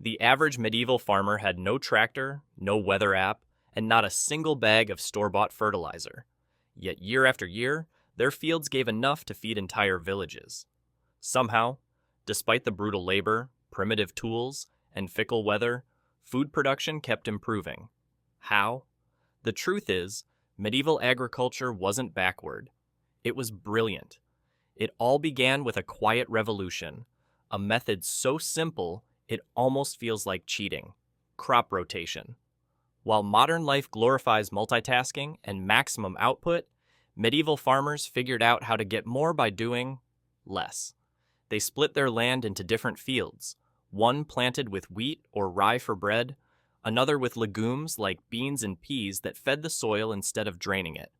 The average medieval farmer had no tractor, no weather app, and not a single bag of store-bought fertilizer. Yet year after year, their fields gave enough to feed entire villages. Somehow, despite the brutal labor, primitive tools, and fickle weather, food production kept improving. How? The truth is, medieval agriculture wasn't backward. It was brilliant. It all began with a quiet revolution, a method so simple it almost feels like cheating: crop rotation. While modern life glorifies multitasking and maximum output, medieval farmers figured out how to get more by doing less. They split their land into different fields, one planted with wheat or rye for bread, another with legumes like beans and peas that fed the soil instead of draining it.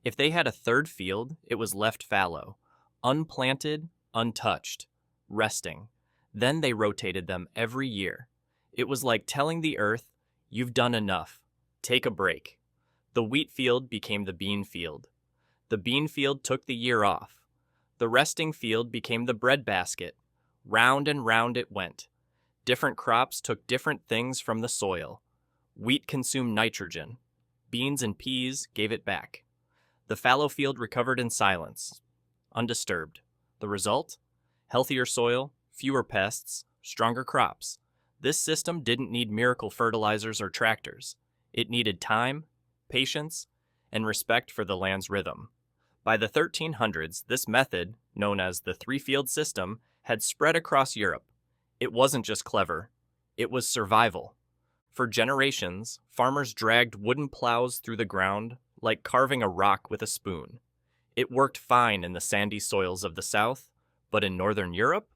If they had a third field, it was left fallow, unplanted, untouched, resting. Then they rotated them every year. It was like telling the earth, "You've done enough. Take a break." The wheat field became the bean field. The bean field took the year off. The resting field became the bread basket. Round and round it went. Different crops took different things from the soil. Wheat consumed nitrogen. Beans and peas gave it back. The fallow field recovered in silence, undisturbed. The result? Healthier soil, fewer pests, stronger crops. This system didn't need miracle fertilizers or tractors. It needed time, patience, and respect for the land's rhythm. By the 1300s, this method, known as the three-field system, had spread across Europe. It wasn't just clever, it was survival. For generations, farmers dragged wooden plows through the ground like carving a rock with a spoon. It worked fine in the sandy soils of the south, but in northern Europe,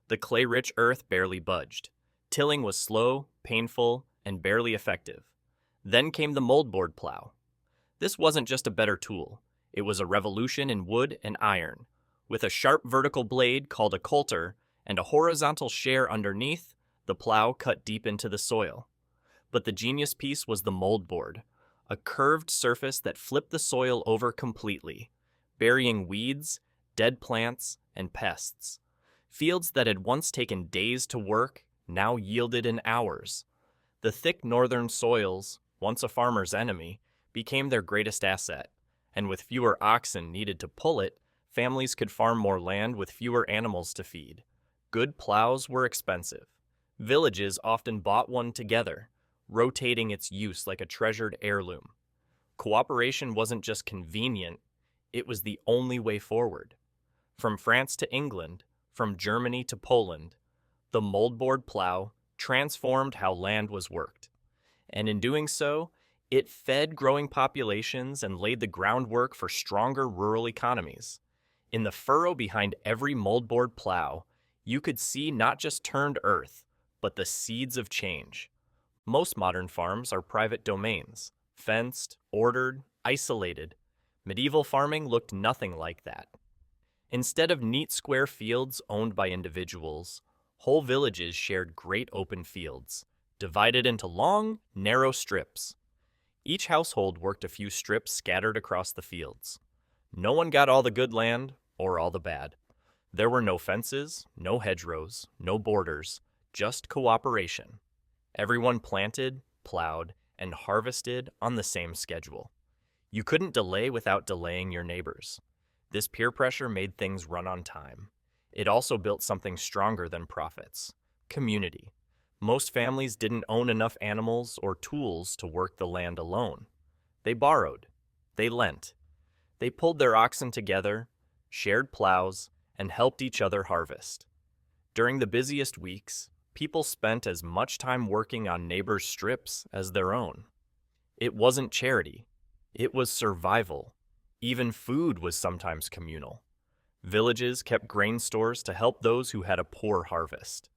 the clay-rich earth barely budged. Tilling was slow, painful, and barely effective. Then came the moldboard plow. This wasn't just a better tool. It was a revolution in wood and iron. With a sharp vertical blade called a coulter and a horizontal share underneath, the plow cut deep into the soil. But the genius piece was the moldboard, a curved surface that flipped the soil over completely, burying weeds, dead plants, and pests. Fields that had once taken days to work now yielded in hours. The thick northern soils, once a farmer's enemy, became their greatest asset, and with fewer oxen needed to pull it, families could farm more land with fewer animals to feed. Good plows were expensive. Villages often bought one together, rotating its use like a treasured heirloom. Cooperation wasn't just convenient, it was the only way forward. From France to England, from Germany to Poland, the moldboard plow transformed how land was worked. And in doing so, it fed growing populations and laid the groundwork for stronger rural economies. In the furrow behind every moldboard plow, you could see not just turned earth, but the seeds of change. Most modern farms are private domains, fenced, ordered, isolated. Medieval farming looked nothing like that. Instead of neat square fields owned by individuals, whole villages shared great open fields, divided into long, narrow strips. Each household worked a few strips scattered across the fields. No one got all the good land or all the bad. There were no fences, no hedgerows, no borders, just cooperation. Everyone planted, plowed, and harvested on the same schedule. You couldn't delay without delaying your neighbors. This peer pressure made things run on time. It also built something stronger than profits: community. Most families didn't own enough animals or tools to work the land alone. They borrowed. They lent. They pulled their oxen together, shared plows, and helped each other harvest. During the busiest weeks, people spent as much time working on neighbors' strips as their own. It wasn't charity. It was survival. Even food was sometimes communal. Villages kept grain stores to help those who had a poor harvest.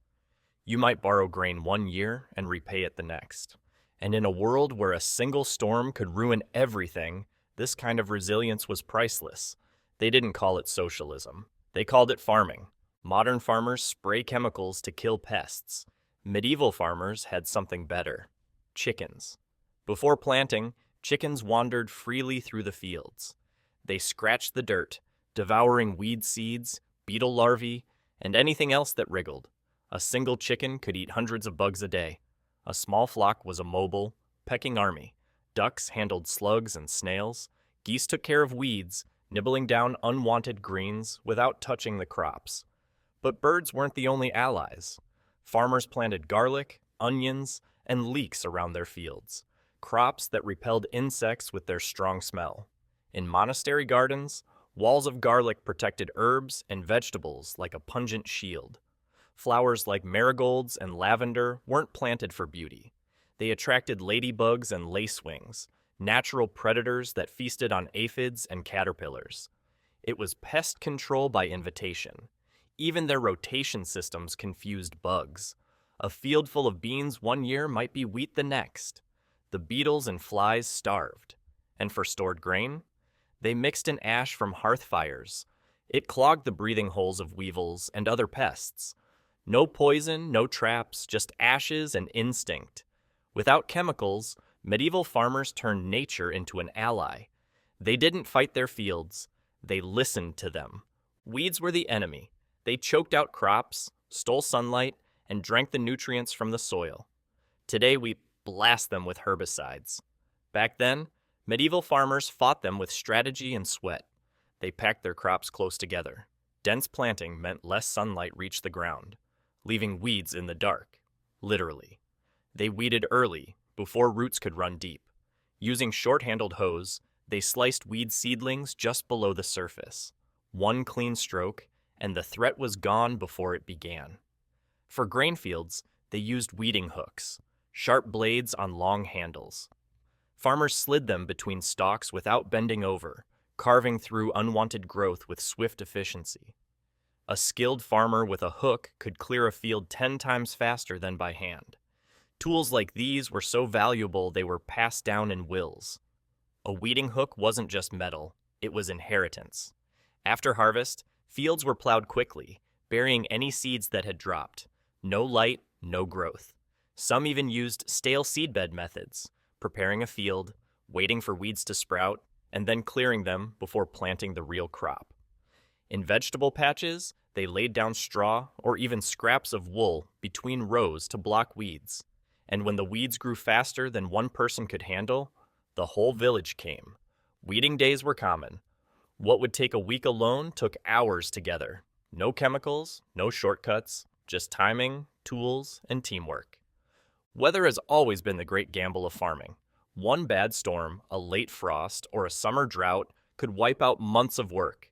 You might borrow grain one year and repay it the next. And in a world where a single storm could ruin everything, this kind of resilience was priceless. They didn't call it socialism. They called it farming. Modern farmers spray chemicals to kill pests. Medieval farmers had something better: chickens. Before planting, chickens wandered freely through the fields. They scratched the dirt, devouring weed seeds, beetle larvae, and anything else that wriggled. A single chicken could eat hundreds of bugs a day. A small flock was a mobile, pecking army. Ducks handled slugs and snails. Geese took care of weeds, nibbling down unwanted greens without touching the crops. But birds weren't the only allies. Farmers planted garlic, onions, and leeks around their fields, crops that repelled insects with their strong smell. In monastery gardens, walls of garlic protected herbs and vegetables like a pungent shield. Flowers like marigolds and lavender weren't planted for beauty. They attracted ladybugs and lacewings, natural predators that feasted on aphids and caterpillars. It was pest control by invitation. Even their rotation systems confused bugs. A field full of beans one year might be wheat the next. The beetles and flies starved. And for stored grain, they mixed in ash from hearth fires. It clogged the breathing holes of weevils and other pests. No poison, no traps, just ashes and instinct. Without chemicals, medieval farmers turned nature into an ally. They didn't fight their fields, they listened to them. Weeds were the enemy. They choked out crops, stole sunlight, and drank the nutrients from the soil. Today we blast them with herbicides. Back then, medieval farmers fought them with strategy and sweat. They packed their crops close together. Dense planting meant less sunlight reached the ground, leaving weeds in the dark, literally. They weeded early, before roots could run deep. Using short-handled hoes, they sliced weed seedlings just below the surface. One clean stroke, and the threat was gone before it began. For grain fields, they used weeding hooks, sharp blades on long handles. Farmers slid them between stalks without bending over, carving through unwanted growth with swift efficiency. A skilled farmer with a hook could clear a field 10 times faster than by hand. Tools like these were so valuable they were passed down in wills. A weeding hook wasn't just metal, it was inheritance. After harvest, fields were plowed quickly, burying any seeds that had dropped. No light, no growth. Some even used stale seedbed methods, preparing a field, waiting for weeds to sprout, and then clearing them before planting the real crop. In vegetable patches, they laid down straw or even scraps of wool between rows to block weeds. And when the weeds grew faster than one person could handle, the whole village came. Weeding days were common. What would take a week alone took hours together. No chemicals, no shortcuts, just timing, tools, and teamwork. Weather has always been the great gamble of farming. One bad storm, a late frost, or a summer drought could wipe out months of work.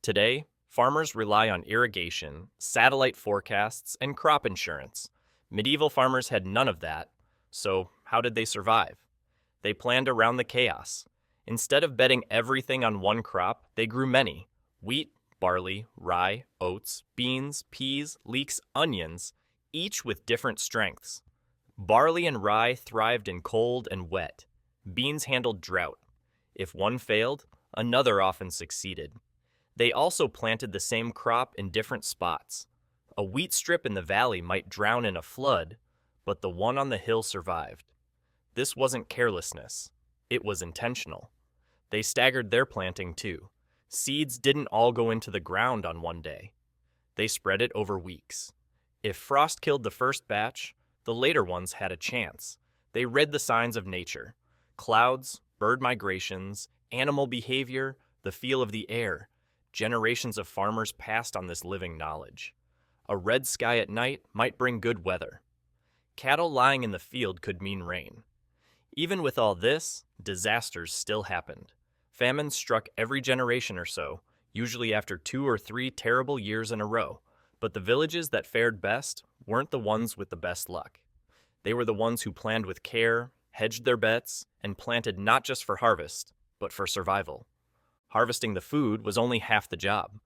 Today, farmers rely on irrigation, satellite forecasts, and crop insurance. Medieval farmers had none of that, so how did they survive? They planned around the chaos. Instead of betting everything on one crop, they grew many: wheat, barley, rye, oats, beans, peas, leeks, onions, each with different strengths. Barley and rye thrived in cold and wet. Beans handled drought. If one failed, another often succeeded. They also planted the same crop in different spots. A wheat strip in the valley might drown in a flood, but the one on the hill survived. This wasn't carelessness. It was intentional. They staggered their planting too. Seeds didn't all go into the ground on one day. They spread it over weeks. If frost killed the first batch, the later ones had a chance. They read the signs of nature: clouds, bird migrations, animal behavior, the feel of the air. Generations of farmers passed on this living knowledge. A red sky at night might bring good weather. Cattle lying in the field could mean rain. Even with all this, disasters still happened. Famines struck every generation or so, usually after 2 or 3 terrible years in a row. But the villages that fared best weren't the ones with the best luck. They were the ones who planned with care, hedged their bets, and planted not just for harvest, but for survival. Harvesting the food was only half the job.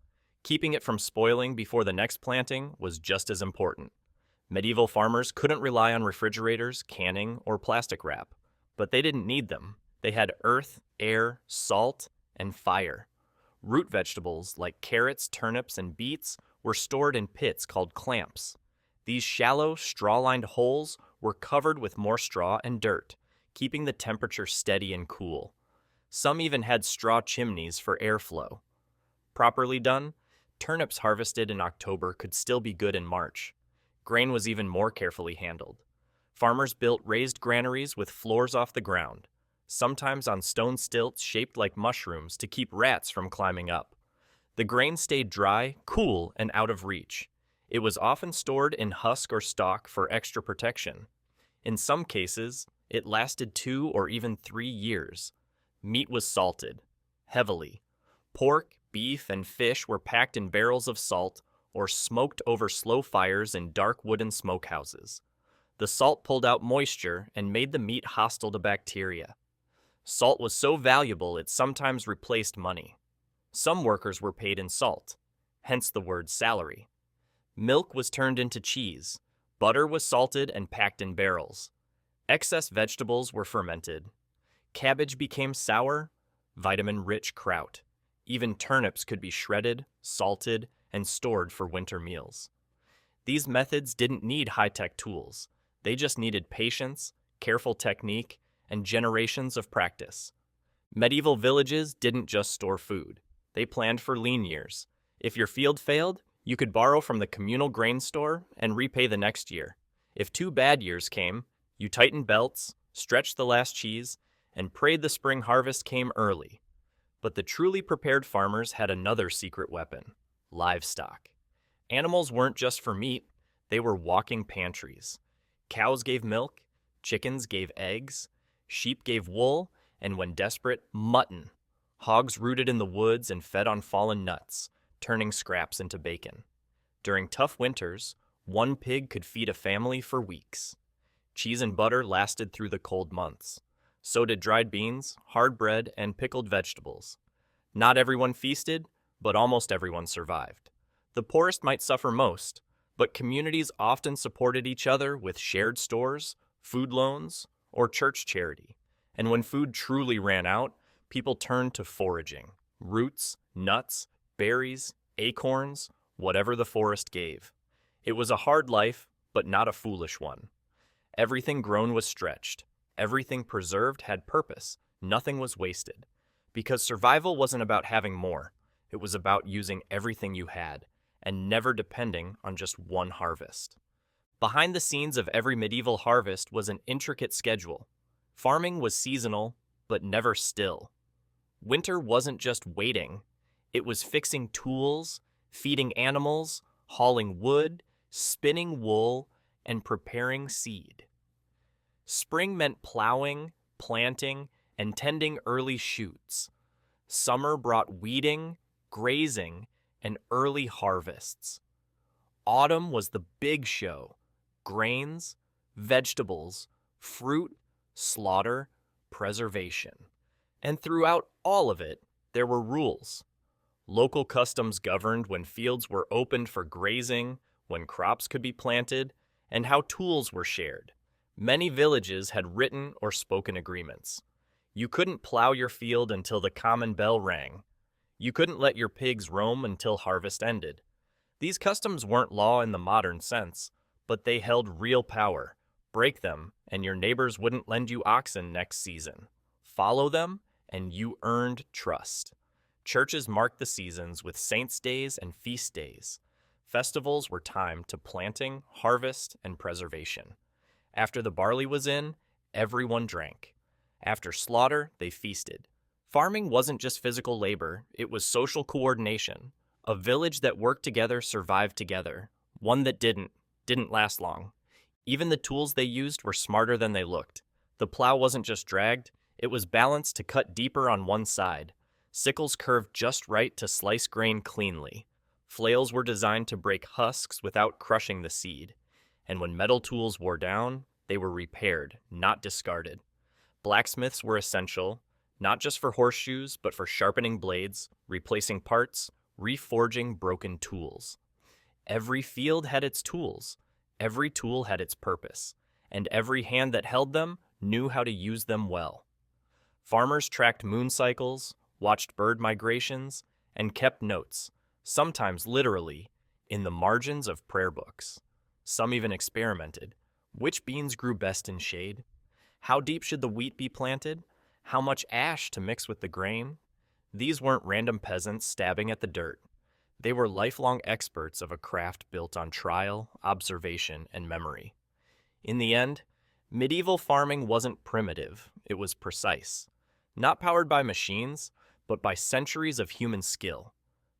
Keeping it from spoiling before the next planting was just as important. Medieval farmers couldn't rely on refrigerators, canning, or plastic wrap, but they didn't need them. They had earth, air, salt, and fire. Root vegetables like carrots, turnips, and beets were stored in pits called clamps. These shallow, straw-lined holes were covered with more straw and dirt, keeping the temperature steady and cool. Some even had straw chimneys for airflow. Properly done, turnips harvested in October could still be good in March. Grain was even more carefully handled. Farmers built raised granaries with floors off the ground, sometimes on stone stilts shaped like mushrooms to keep rats from climbing up. The grain stayed dry, cool, and out of reach. It was often stored in husk or stalk for extra protection. In some cases, it lasted 2 or even 3 years. Meat was salted, heavily. Pork, beef, and fish were packed in barrels of salt or smoked over slow fires in dark wooden smokehouses. The salt pulled out moisture and made the meat hostile to bacteria. Salt was so valuable it sometimes replaced money. Some workers were paid in salt, hence the word salary. Milk was turned into cheese. Butter was salted and packed in barrels. Excess vegetables were fermented. Cabbage became sour, vitamin-rich kraut. Even turnips could be shredded, salted, and stored for winter meals. These methods didn't need high-tech tools. They just needed patience, careful technique, and generations of practice. Medieval villages didn't just store food. They planned for lean years. If your field failed, you could borrow from the communal grain store and repay the next year. If 2 bad years came, you tightened belts, stretched the last cheese, and prayed the spring harvest came early. But the truly prepared farmers had another secret weapon: livestock. Animals weren't just for meat, they were walking pantries. Cows gave milk, chickens gave eggs, sheep gave wool, and when desperate, mutton. Hogs rooted in the woods and fed on fallen nuts, turning scraps into bacon. During tough winters, 1 pig could feed a family for weeks. Cheese and butter lasted through the cold months. So did dried beans, hard bread, and pickled vegetables. Not everyone feasted, but almost everyone survived. The poorest might suffer most, but communities often supported each other with shared stores, food loans, or church charity. And when food truly ran out, people turned to foraging: roots, nuts, berries, acorns, whatever the forest gave. It was a hard life, but not a foolish one. Everything grown was stretched. Everything preserved had purpose. Nothing was wasted. Because survival wasn't about having more. It was about using everything you had, and never depending on just one harvest. Behind the scenes of every medieval harvest was an intricate schedule. Farming was seasonal, but never still. Winter wasn't just waiting. It was fixing tools, feeding animals, hauling wood, spinning wool, and preparing seed. Spring meant plowing, planting, and tending early shoots. Summer brought weeding, grazing, and early harvests. Autumn was the big show: grains, vegetables, fruit, slaughter, preservation. And throughout all of it, there were rules. Local customs governed when fields were opened for grazing, when crops could be planted, and how tools were shared. Many villages had written or spoken agreements. You couldn't plow your field until the common bell rang. You couldn't let your pigs roam until harvest ended. These customs weren't law in the modern sense, but they held real power. Break them, and your neighbors wouldn't lend you oxen next season. Follow them, and you earned trust. Churches marked the seasons with saints' days and feast days. Festivals were timed to planting, harvest, and preservation. After the barley was in, everyone drank. After slaughter, they feasted. Farming wasn't just physical labor, it was social coordination. A village that worked together survived together. One that didn't last long. Even the tools they used were smarter than they looked. The plow wasn't just dragged, it was balanced to cut deeper on one side. Sickles curved just right to slice grain cleanly. Flails were designed to break husks without crushing the seed. And when metal tools wore down, they were repaired, not discarded. Blacksmiths were essential, not just for horseshoes, but for sharpening blades, replacing parts, reforging broken tools. Every field had its tools. Every tool had its purpose, and every hand that held them knew how to use them well. Farmers tracked moon cycles, watched bird migrations, and kept notes, sometimes literally, in the margins of prayer books. Some even experimented. Which beans grew best in shade? How deep should the wheat be planted? How much ash to mix with the grain? These weren't random peasants stabbing at the dirt. They were lifelong experts of a craft built on trial, observation, and memory. In the end, medieval farming wasn't primitive, it was precise. Not powered by machines, but by centuries of human skill.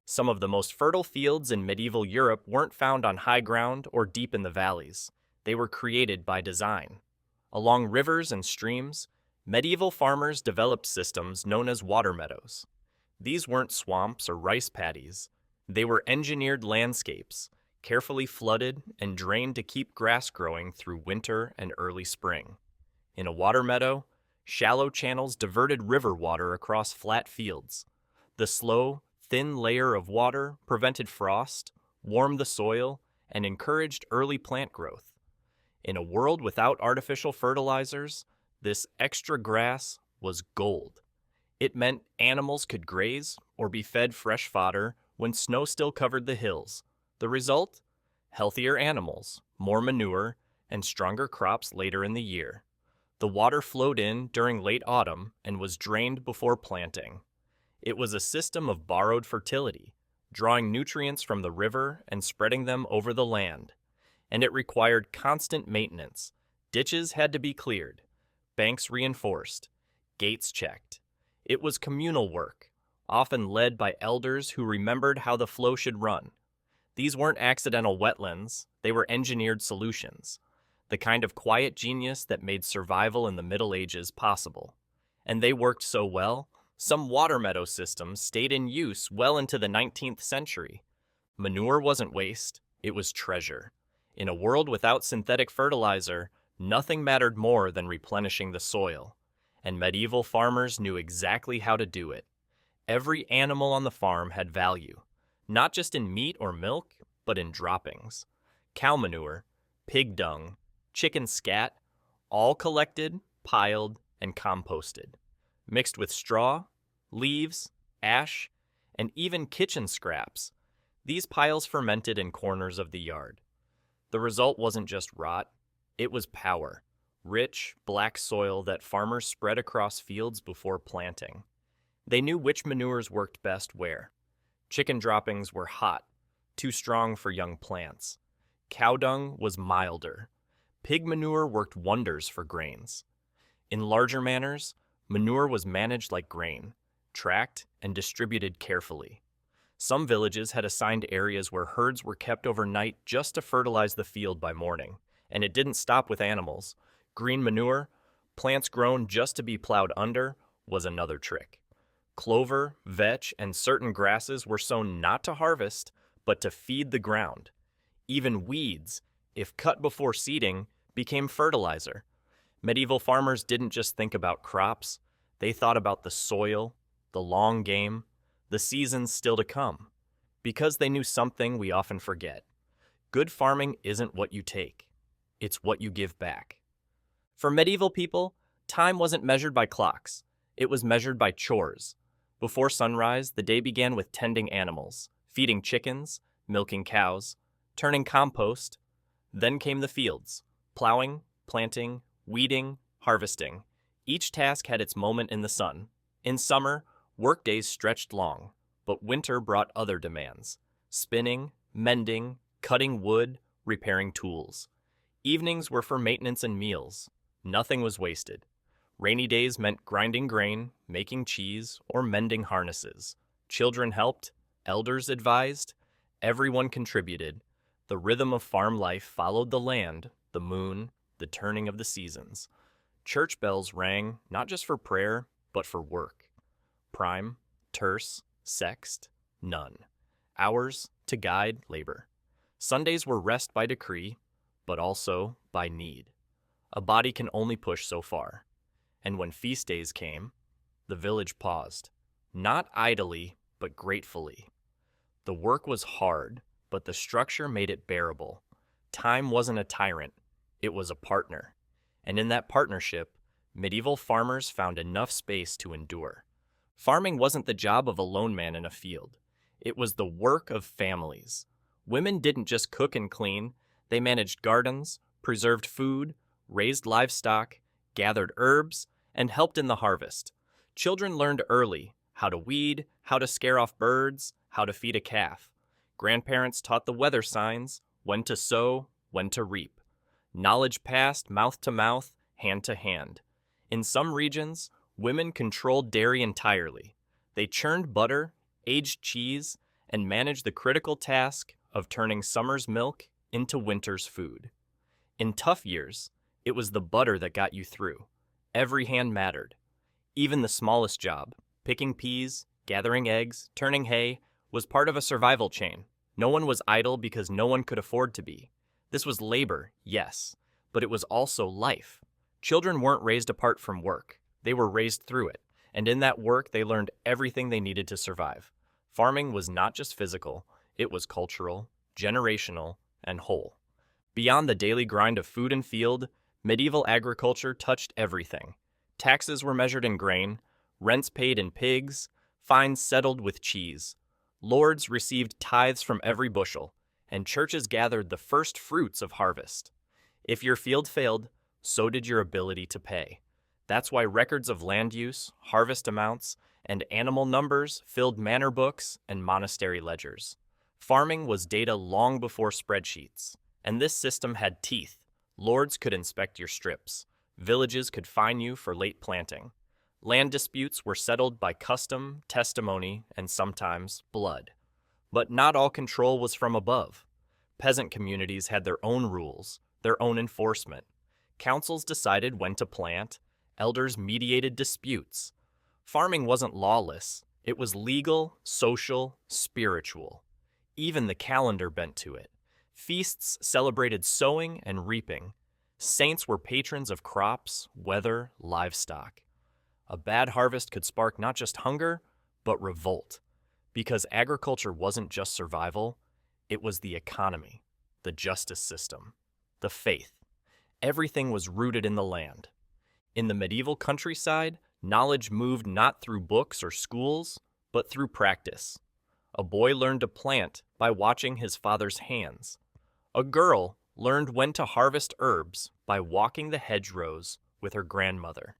Some of the most fertile fields in medieval Europe weren't found on high ground or deep in the valleys. They were created by design. Along rivers and streams, medieval farmers developed systems known as water meadows. These weren't swamps or rice paddies. They were engineered landscapes, carefully flooded and drained to keep grass growing through winter and early spring. In a water meadow, shallow channels diverted river water across flat fields. The slow, thin layer of water prevented frost, warmed the soil, and encouraged early plant growth. In a world without artificial fertilizers, this extra grass was gold. It meant animals could graze or be fed fresh fodder when snow still covered the hills. The result? Healthier animals, more manure, and stronger crops later in the year. The water flowed in during late autumn and was drained before planting. It was a system of borrowed fertility, drawing nutrients from the river and spreading them over the land. And it required constant maintenance. Ditches had to be cleared, banks reinforced, gates checked. It was communal work, often led by elders who remembered how the flow should run. These weren't accidental wetlands, they were engineered solutions, the kind of quiet genius that made survival in the Middle Ages possible. And they worked so well, some water meadow systems stayed in use well into the 19th century. Manure wasn't waste, it was treasure. In a world without synthetic fertilizer, nothing mattered more than replenishing the soil. And medieval farmers knew exactly how to do it. Every animal on the farm had value, not just in meat or milk, but in droppings. Cow manure, pig dung, chicken scat, all collected, piled, and composted. Mixed with straw, leaves, ash, and even kitchen scraps, these piles fermented in corners of the yard. The result wasn't just rot, it was power. Rich, black soil that farmers spread across fields before planting. They knew which manures worked best where. Chicken droppings were hot, too strong for young plants. Cow dung was milder. Pig manure worked wonders for grains. In larger manors, manure was managed like grain, tracked and distributed carefully. Some villages had assigned areas where herds were kept overnight just to fertilize the field by morning. And it didn't stop with animals. Green manure, plants grown just to be plowed under, was another trick. Clover, vetch, and certain grasses were sown not to harvest, but to feed the ground. Even weeds, if cut before seeding, became fertilizer. Medieval farmers didn't just think about crops, they thought about the soil, the long game, the seasons still to come. Because they knew something we often forget. Good farming isn't what you take, it's what you give back. For medieval people, time wasn't measured by clocks. It was measured by chores. Before sunrise, the day began with tending animals, feeding chickens, milking cows, turning compost. Then came the fields, plowing, planting, weeding, harvesting. Each task had its moment in the sun. In summer, work days stretched long, but winter brought other demands: spinning, mending, cutting wood, repairing tools. Evenings were for maintenance and meals. Nothing was wasted. Rainy days meant grinding grain, making cheese, or mending harnesses. Children helped, elders advised, everyone contributed. The rhythm of farm life followed the land, the moon, the turning of the seasons. Church bells rang not just for prayer, but for work. Prime, terce, sext, none. Hours to guide labor. Sundays were rest by decree, but also by need. A body can only push so far. And when feast days came, the village paused, not idly, but gratefully. The work was hard, but the structure made it bearable. Time wasn't a tyrant, it was a partner. And in that partnership, medieval farmers found enough space to endure. Farming wasn't the job of a lone man in a field. It was the work of families. Women didn't just cook and clean, they managed gardens, preserved food, raised livestock, gathered herbs, and helped in the harvest. Children learned early how to weed, how to scare off birds, how to feed a calf. Grandparents taught the weather signs, when to sow, when to reap. Knowledge passed mouth to mouth, hand to hand. In some regions, women controlled dairy entirely. They churned butter, aged cheese, and managed the critical task of turning summer's milk into winter's food. In tough years, it was the butter that got you through. Every hand mattered. Even the smallest job, picking peas, gathering eggs, turning hay, was part of a survival chain. No one was idle because no one could afford to be. This was labor, yes, but it was also life. Children weren't raised apart from work. They were raised through it, and in that work they learned everything they needed to survive. Farming was not just physical, it was cultural, generational, and whole. Beyond the daily grind of food and field, medieval agriculture touched everything. Taxes were measured in grain, rents paid in pigs, fines settled with cheese. Lords received tithes from every bushel, and churches gathered the first fruits of harvest. If your field failed, so did your ability to pay. That's why records of land use, harvest amounts, and animal numbers filled manor books and monastery ledgers. Farming was data long before spreadsheets, and this system had teeth. Lords could inspect your strips. Villages could fine you for late planting. Land disputes were settled by custom, testimony, and sometimes blood. But not all control was from above. Peasant communities had their own rules, their own enforcement. Councils decided when to plant. Elders mediated disputes. Farming wasn't lawless. It was legal, social, spiritual. Even the calendar bent to it. Feasts celebrated sowing and reaping. Saints were patrons of crops, weather, livestock. A bad harvest could spark not just hunger, but revolt. Because agriculture wasn't just survival, it was the economy, the justice system, the faith. Everything was rooted in the land. In the medieval countryside, knowledge moved not through books or schools, but through practice. A boy learned to plant by watching his father's hands. A girl learned when to harvest herbs by walking the hedgerows with her grandmother.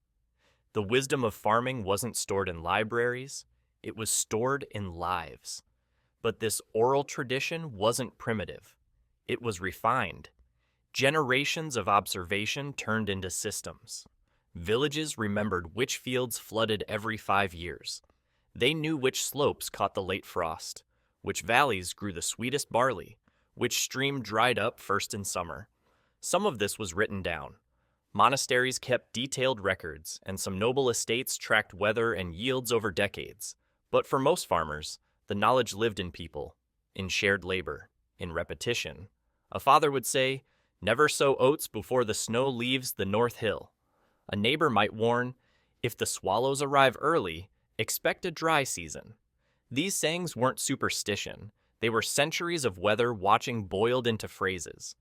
The wisdom of farming wasn't stored in libraries, it was stored in lives. But this oral tradition wasn't primitive. It was refined. Generations of observation turned into systems. Villages remembered which fields flooded every 5 years. They knew which slopes caught the late frost, which valleys grew the sweetest barley, which stream dried up first in summer. Some of this was written down. Monasteries kept detailed records, and some noble estates tracked weather and yields over decades. But for most farmers, the knowledge lived in people, in shared labor, in repetition. A father would say, "Never sow oats before the snow leaves the north hill." A neighbor might warn, "If the swallows arrive early, expect a dry season." These sayings weren't superstition. They were centuries of weather watching boiled into phrases.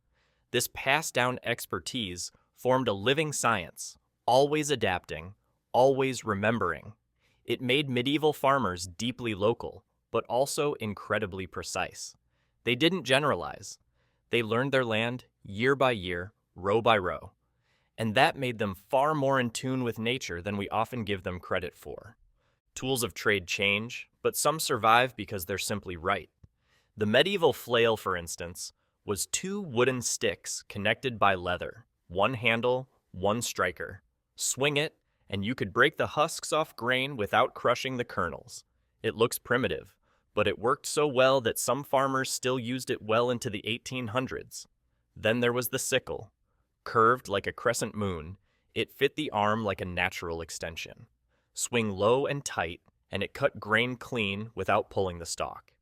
This passed-down expertise formed a living science, always adapting, always remembering. It made medieval farmers deeply local, but also incredibly precise. They didn't generalize. They learned their land year by year, row by row. And that made them far more in tune with nature than we often give them credit for. Tools of trade change, but some survive because they're simply right. The medieval flail, for instance, was 2 wooden sticks connected by leather, one handle, one striker. Swing it, and you could break the husks off grain without crushing the kernels. It looks primitive, but it worked so well that some farmers still used it well into the 1800s. Then there was the sickle. Curved like a crescent moon, it fit the arm like a natural extension. Swing low and tight, and it cut grain clean without pulling the stalk.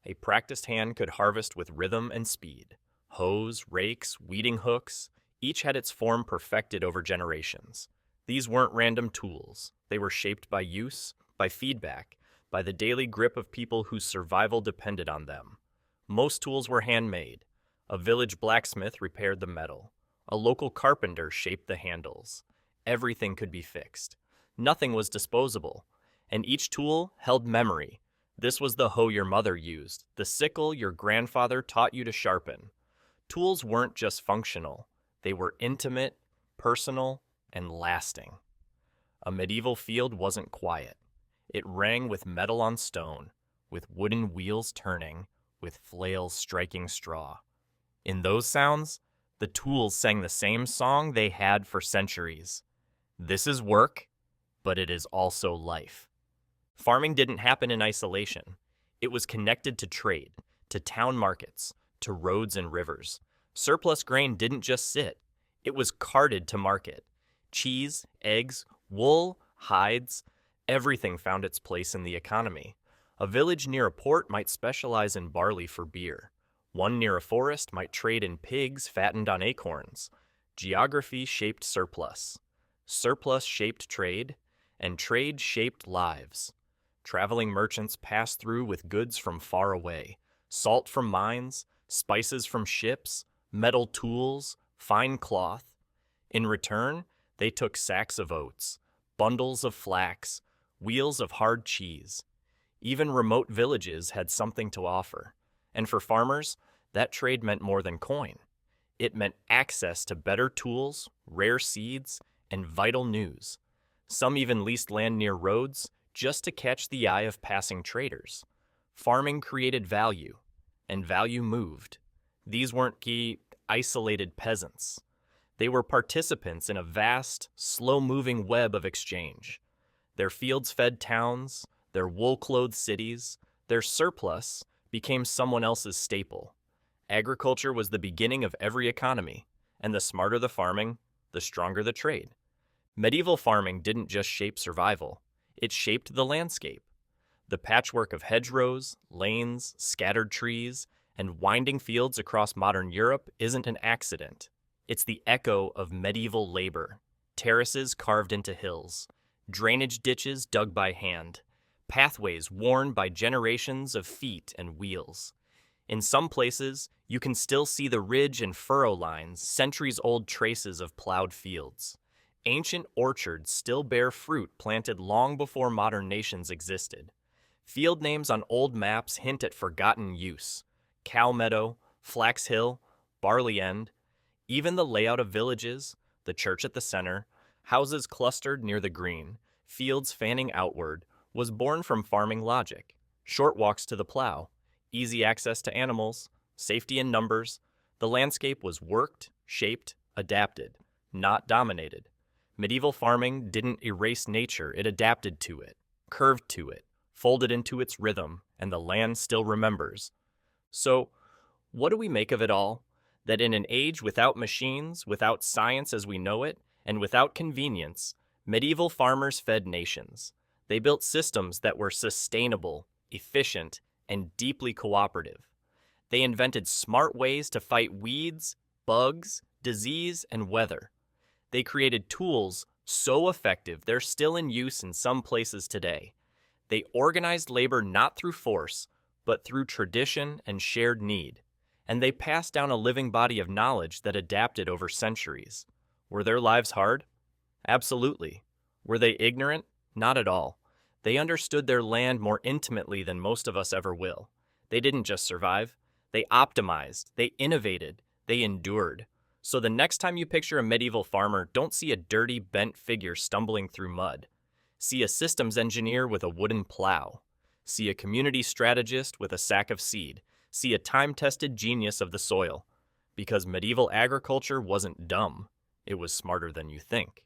A practiced hand could harvest with rhythm and speed. Hoes, rakes, weeding hooks, each had its form perfected over generations. These weren't random tools. They were shaped by use, by feedback, by the daily grip of people whose survival depended on them. Most tools were handmade. A village blacksmith repaired the metal. A local carpenter shaped the handles. Everything could be fixed. Nothing was disposable. And each tool held memory. This was the hoe your mother used, the sickle your grandfather taught you to sharpen. Tools weren't just functional. They were intimate, personal, and lasting. A medieval field wasn't quiet. It rang with metal on stone, with wooden wheels turning, with flails striking straw. In those sounds, the tools sang the same song they had for centuries. This is work, but it is also life. Farming didn't happen in isolation. It was connected to trade, to town markets, to roads and rivers. Surplus grain didn't just sit. It was carted to market. Cheese, eggs, wool, hides, everything found its place in the economy. A village near a port might specialize in barley for beer. One near a forest might trade in pigs fattened on acorns. Geography shaped surplus. Surplus shaped trade, and trade shaped lives. Traveling merchants passed through with goods from far away. Salt from mines, spices from ships, metal tools, fine cloth. In return, they took sacks of oats, bundles of flax, wheels of hard cheese. Even remote villages had something to offer. And for farmers, that trade meant more than coin. It meant access to better tools, rare seeds, and vital news. Some even leased land near roads just to catch the eye of passing traders. Farming created value, and value moved. These weren't key, isolated peasants. They were participants in a vast, slow-moving web of exchange. Their fields fed towns, their wool-clothed cities, their surplus became someone else's staple. Agriculture was the beginning of every economy, and the smarter the farming, the stronger the trade. Medieval farming didn't just shape survival, it shaped the landscape. The patchwork of hedgerows, lanes, scattered trees, and winding fields across modern Europe isn't an accident. It's the echo of medieval labor. Terraces carved into hills, drainage ditches dug by hand, pathways worn by generations of feet and wheels. In some places, you can still see the ridge and furrow lines, centuries-old traces of plowed fields. Ancient orchards still bear fruit planted long before modern nations existed. Field names on old maps hint at forgotten use. Cow Meadow, Flax Hill, Barley End. Even the layout of villages, the church at the center, houses clustered near the green, fields fanning outward, was born from farming logic. Short walks to the plow, easy access to animals, safety in numbers. The landscape was worked, shaped, adapted, not dominated. Medieval farming didn't erase nature, it adapted to it, curved to it, folded into its rhythm, and the land still remembers. So, what do we make of it all? That in an age without machines, without science as we know it, and without convenience, medieval farmers fed nations. They built systems that were sustainable, efficient, and deeply cooperative. They invented smart ways to fight weeds, bugs, disease, and weather. They created tools so effective they're still in use in some places today. They organized labor not through force, but through tradition and shared need. And they passed down a living body of knowledge that adapted over centuries. Were their lives hard? Absolutely. Were they ignorant? Not at all. They understood their land more intimately than most of us ever will. They didn't just survive. They optimized, they innovated, they endured. So the next time you picture a medieval farmer, don't see a dirty, bent figure stumbling through mud. See a systems engineer with a wooden plow. See a community strategist with a sack of seed. See a time-tested genius of the soil. Because medieval agriculture wasn't dumb. It was smarter than you think.